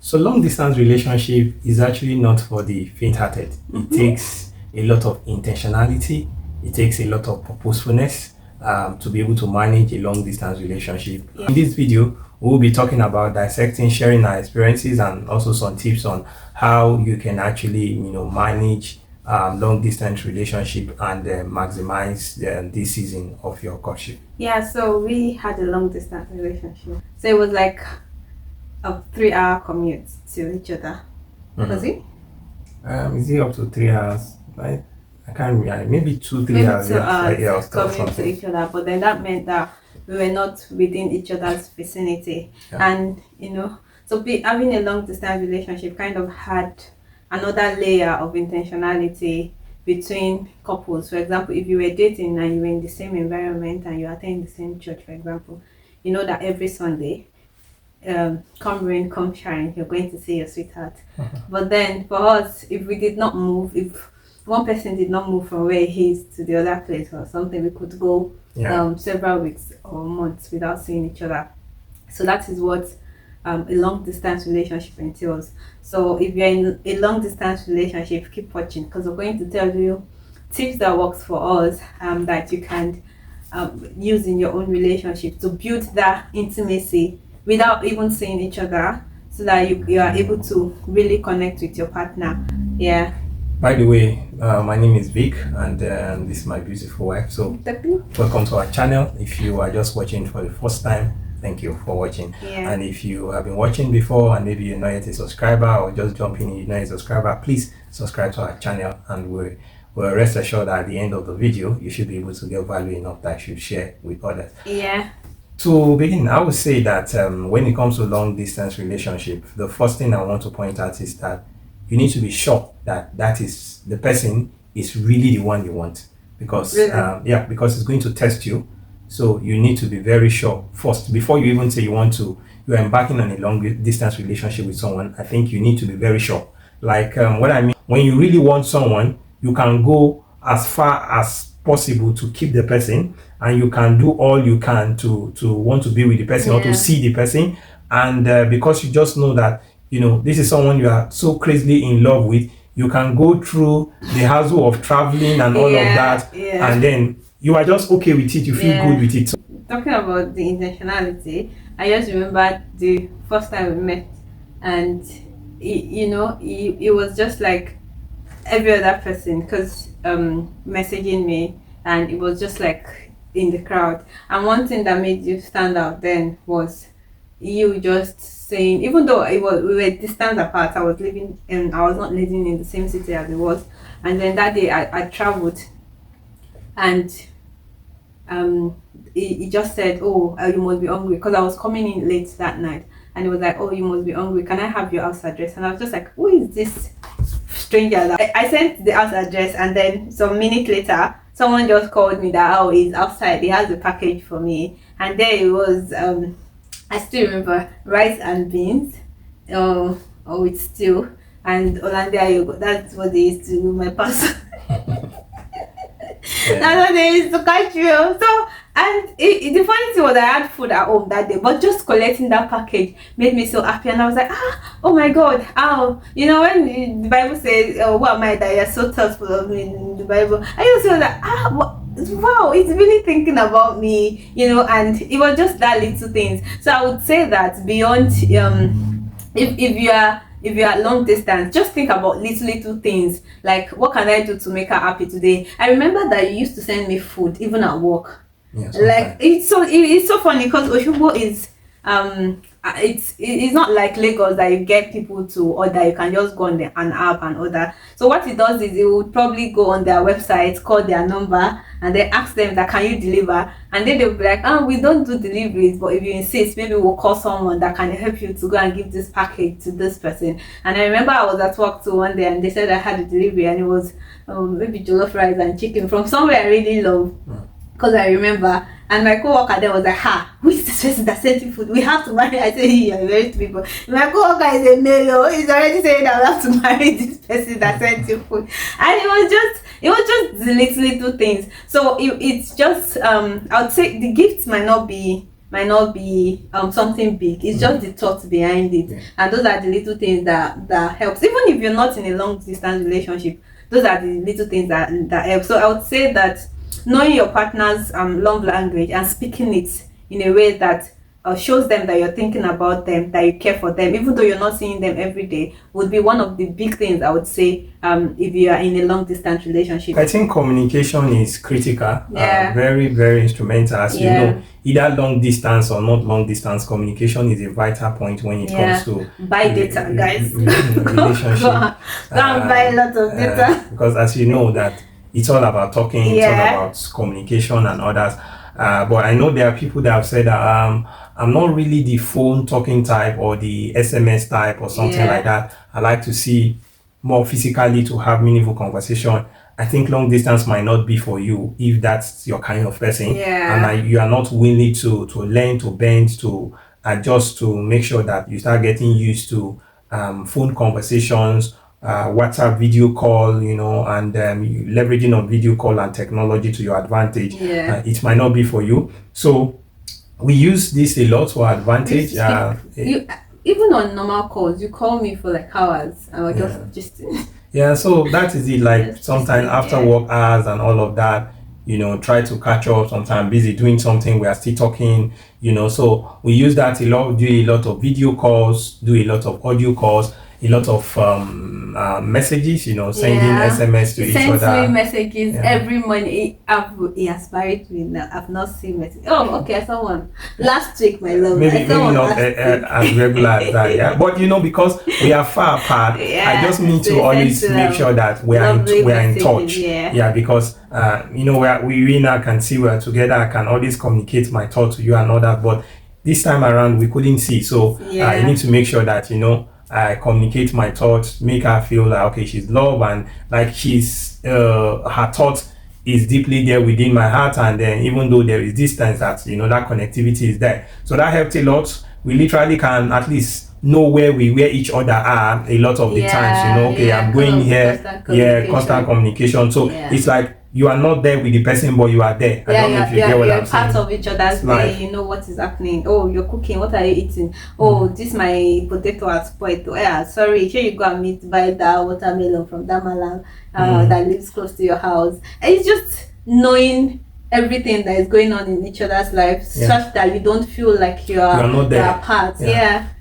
So long distance relationship is actually not for the faint-hearted. It takes a lot of intentionality. It takes a lot of purposefulness to be able to manage a long distance relationship. In this video, we'll be talking about dissecting, sharing our experiences, and also some tips on how you can actually, manage long distance relationship and maximize this season of your courtship. Yeah, so we had a long distance relationship. So it was like a 3-hour commute to each other. Was it? Is it up to 3 hours? I can't remember. Maybe 2-3 Maybe hours. 2 hours or coming to each other, but then that meant that we were not within each other's vicinity. And so having a long distance relationship kind of had another layer of intentionality between couples. For example, if you were dating and you were in the same environment and you attend the same church, for example, you know that every Sunday, come rain, come shine, you're going to see your sweetheart. But then for us, if we did not move, if one person did not move from where he is to the other place or something, we could go several weeks or months without seeing each other. So that is what a long distance relationship entails. So if you're in a long distance relationship, keep watching, because we're going to tell you tips that works for us that you can use in your own relationship to build that intimacy without even seeing each other, so that you are able to really connect with your partner. Yeah. By the way, my name is Vic, and this is my beautiful wife. So welcome to our channel. If you are just watching for the first time, thank you for watching. And if you have been watching before and maybe you're not yet a subscriber, or just jumping in, you're not a subscriber, please subscribe to our channel, and we'll rest assured that at the end of the video you should be able to get value enough that you should share with others. To begin, I would say that when it comes to long distance relationship, the first thing I want to point out is that you need to be sure that is the person is really the one you want, because because it's going to test you. So you need to be very sure first before you even say you're embarking on a long distance relationship with someone. I think you need to be very sure. Like what I mean, when you really want someone, you can go as far as possible to keep the person, and you can do all you can to want to be with the person or to see the person. And because you just know that this is someone you are so crazily in love with, you can go through the hassle of traveling and all of that, and then you are just okay with it. You feel good with it. Talking about the intentionality, I just remember the first time we met, and it was just like every other person, because messaging me, and it was just like in the crowd. And one thing that made you stand out then was you just saying, even though we were distance apart, I was not living in the same city as he was, and then that day I traveled, and he just said, "Oh, you must be hungry," because I was coming in late that night, and he was like, "Oh, you must be hungry. Can I have your house address?" And I was just like, "Who is this stranger?" I sent the house address, and then some minutes later, someone just called me that, he's outside. He has a package for me, and there it was. I still remember rice and beans, with stew and Hollandia yogurt. That's what they used to do with my parcel. That's what they used to catch me. So, and the funny thing was, I had food at home that day, but just collecting that package made me so happy, and I was like, oh my God, when the Bible says, "Who am I that you're so thoughtful of me?" in the Bible, I just feel like, wow, it's really thinking about me, and it was just that little things. So I would say that beyond, if you are long distance, just think about little things, like, what can I do to make her happy today? I remember that you used to send me food even at work. Like, it's so funny, because Oshubo is it's not like Lagos that you get people to order. You can just go on an app and order. So what it does is it would probably go on their website, call their number, and then ask them that, "Can you deliver?" And then they'll be like, "We don't do deliveries, but if you insist, maybe we'll call someone that can help you to go and give this package to this person." And I remember I was at work too one day, and they said I had a delivery, and it was maybe jollof rice and chicken from somewhere I really love. Because I remember, and my co-worker then was like, "Who is this person that sent you food? We have to marry." I said, "You're very stupid." My co-worker is a male. He's already saying that we have to marry this person that sent you food. And it was just the little things. So it's just, I would say the gifts might not be might not be something big. It's just the thoughts behind it, and those are the little things that helps. Even if you're not in a long distance relationship, those are the little things that help. So I would say that knowing your partner's love language and speaking it in a way that shows them that you're thinking about them, that you care for them, even though you're not seeing them every day, would be one of the big things I would say if you are in a long distance relationship. I think communication is critical, very, very instrumental. As you know, either long distance or not long distance, communication is a vital point when it comes to buy data, guys. Relationship. Go and buy a lot of data. Because as you know that it's all about talking, it's all about communication and others. But I know there are people that have said that I'm not really the phone talking type or the SMS type or something like that. I like to see more physically to have meaningful conversation. I think long distance might not be for you if that's your kind of person. And you are not willing to learn, to bend, to adjust, to make sure that you start getting used to phone conversations, WhatsApp video call, you know, and leveraging on video call and technology to your advantage. It might not be for you. So we use this a lot to our advantage. Even on normal calls, you call me for like hours and we're just so that is it. Like sometimes after work hours and all of that, you know, try to catch up. Sometimes busy doing something, we are still talking, you know. So we use that a lot. Do a lot of video calls, do a lot of audio calls, a lot of messages, you know, sending SMS to each other. Send me messages every morning. He aspired to me now. I've not seen messages. Oh, okay, I saw one last week, my love. Maybe not as regular as that, But you know, because we are far apart, I just need to always make sure that we are in touch. Because you know, we now can see we're together. I can always communicate my thoughts to you and all that. But this time around, we couldn't see, so I need to make sure that, you know, I communicate my thoughts, make her feel like okay, she's loved, and like she's her thoughts is deeply there within my heart. And then even though there is distance, that, you know, that connectivity is there. So that helped a lot. We literally can at least know where each other are a lot of the times, you know. Okay, I'm going here, constant communication. So it's like you are not there with the person, but you are there. I don't know if you get what I'm saying. You're part of each other's day. You know what is happening. Oh, you're cooking. What are you eating? Oh, this my potato has spoiled. Oh, yeah, sorry. Here you go and buy that watermelon from that malam that lives close to your house. And it's just knowing everything that is going on in each other's lives, such that you don't feel like you're not there. Apart.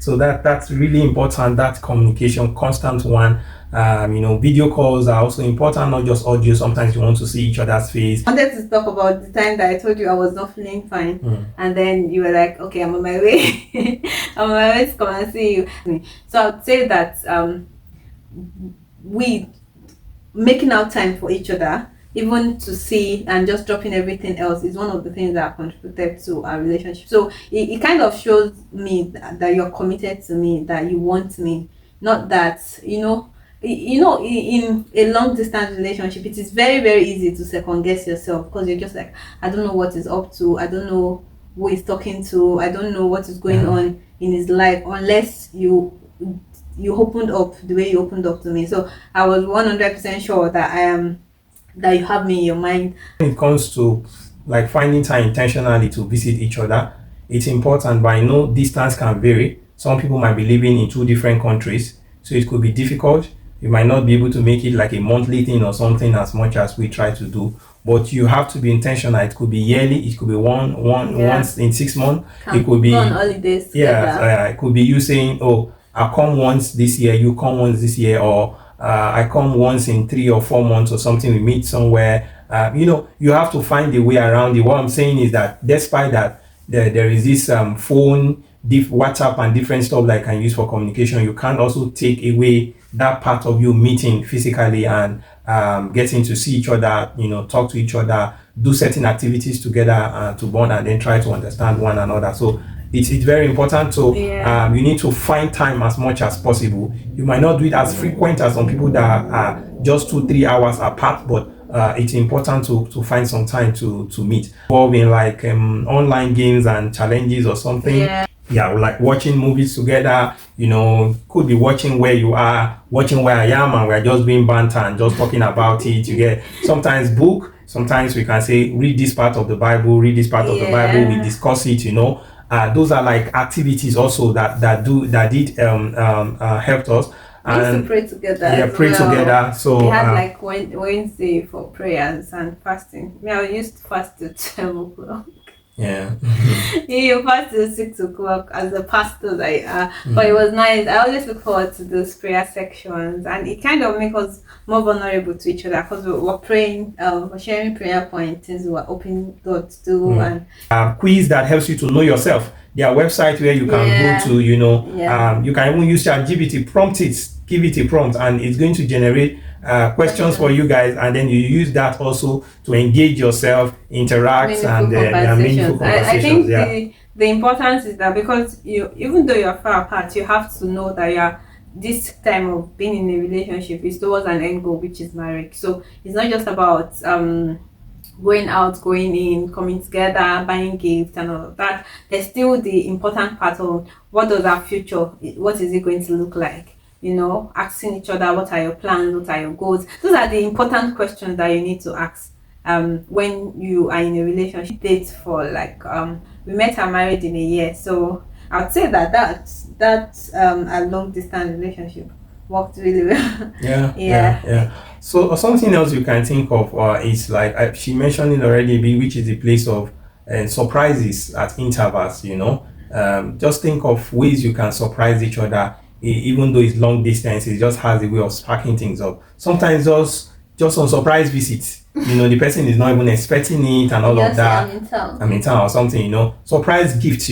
So that's really important. That communication, constant one. You know, video calls are also important, not just audio. Sometimes you want to see each other's face. I wanted to talk about the time that I told you I was not feeling fine, and then you were like, okay, I'm on my way. I'm on my way to come and see you. So I would say that we making out time for each other, even to see, and just dropping everything else, is one of the things that contributed to our relationship. So it kind of shows me that you're committed to me, that you want me, not that, you know, in a long distance relationship, it is very, very easy to second guess yourself, because you're just like, I don't know what he's up to, I don't know who he's talking to, I don't know what is going on in his life, unless you opened up the way you opened up to me. So I was 100% sure that that you have me in your mind. When it comes to like finding time intentionally to visit each other, it's important, but I know distance can vary. Some people might be living in 2 different countries, so it could be difficult. You might not be able to make it like a monthly thing or something, as much as we try to do, but you have to be intentional. It could be yearly, it could be once in 6 months. It could be on holidays together. It could be you saying, oh, I'll come once this year, you come once this year, or I come once in 3 or 4 months or something. We meet somewhere. You know, you have to find a way around it. What I'm saying is that despite that there is this phone, WhatsApp and different stuff that I can use for communication, you can't also take away that part of you meeting physically and getting to see each other, you know, talk to each other, do certain activities together to bond, and then try to understand one another. So it's very important. So you need to find time as much as possible. You might not do it as frequent as some people that are just 2-3 hours apart, but it's important to find some time to meet. Involving like online games and challenges or something. Like watching movies together, you know, could be watching where you are, watching where I am, and we're just being banter and just talking about it. You get sometimes book, sometimes we can say, read this part of the Bible, read this part of the Bible, we discuss it, you know. those are like activities also that did helped us. We used to pray together. Yeah, pray together. So we had like Wednesday for prayers and fasting. I used to fast at 12 o'clock. Yeah. You fast till 6 o'clock as a pastor that you are. But it was nice. I always look forward to those prayer sections, and it kind of makes us more vulnerable to each other because we're praying, we're sharing prayer points, things we're opening doors to, and quiz that helps you to know yourself. There are websites where you can go to, you can even use ChatGPT, prompt it, give it a prompt, and it's going to generate questions for you guys, and then you use that also to engage yourself, interact, and meaningful conversations. I think the importance is that because even though you're far apart, you have to know that this time of being in a relationship is towards an end goal, which is marriage. So it's not just about going out, going in, coming together, buying gifts and all of that. There's still the important part of what does our future, what is it going to look like? Asking each other, what are your plans, what are your goals? Those are the important questions that you need to ask when you are in a relationship. Date for like we met and married in a year, so I'd say that a long distance relationship worked really well. Yeah. So something else you can think of is like she mentioned it already, which is the place of surprises at intervals. Just think of ways you can surprise each other. Even though it's long distance, it just has a way of sparking things up. Sometimes just on surprise visits, the person is not even expecting it and all of that. I'm in town or something, surprise gifts,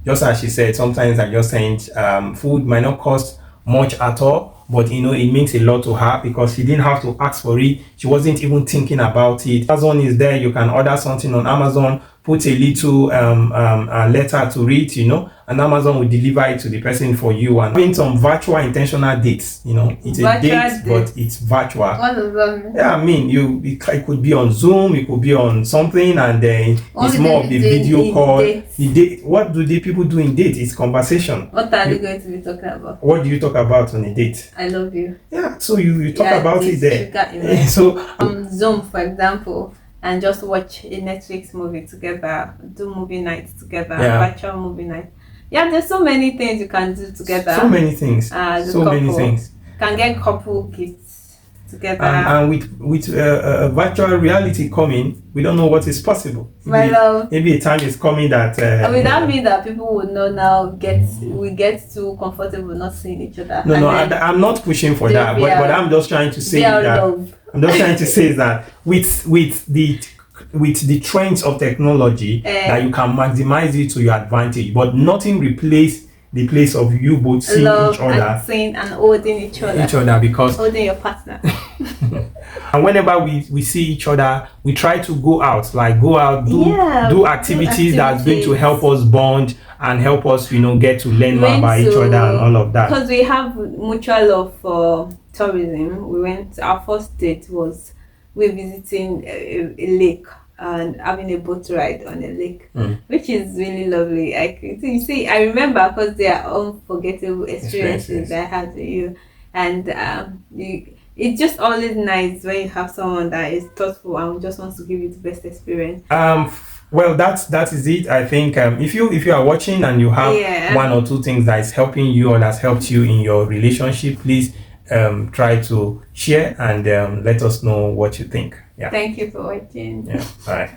just as she said, sometimes I just sent food might not cost much at all, but it means a lot to her because she didn't have to ask for it. She wasn't even thinking about it. Amazon is there. You can order something on Amazon, put a little letter to read, and Amazon will deliver it to the person for you. And having some virtual intentional dates, it's a date, but it's virtual. What does that mean? Yeah, I mean, it could be on Zoom, it could be on something, and then it's more of the video call. What do the people do in date? It's conversation. What are they going to be talking about? What do you talk about on a date? I love you. Yeah, so you talk about it there. So Zoom, for example, and just watch a Netflix movie together, do movie nights together, virtual movie night. Yeah, there's so many things you can do together. So many things. Many things. Can get couple gifts together. And with virtual reality coming, we don't know what is possible. Maybe a time is coming that. Would that mean that people would not now we get too comfortable not seeing each other? No, I'm not pushing for that, but I'm just trying to say that. I'm just trying to say that with the trends of technology, that you can maximize it to your advantage, but nothing replaces the place of you both seeing each other and seeing and holding each other because holding your partner. And whenever we see each other, we try to go out, do activities that's going to help us bond and help us, get to learn more about each other and all of that. Because we have mutual love for tourism. Our first date was we visiting a lake and having a boat ride on a lake, which is really lovely. I remember because they are unforgettable experiences that I had with you, and it's just always nice when you have someone that is thoughtful and just wants to give you the best experience. Well, that is it. I think if you are watching and you have one or two things that is helping you or that's helped you in your relationship, please try to share and let us know what you think. Thank you for watching. Bye.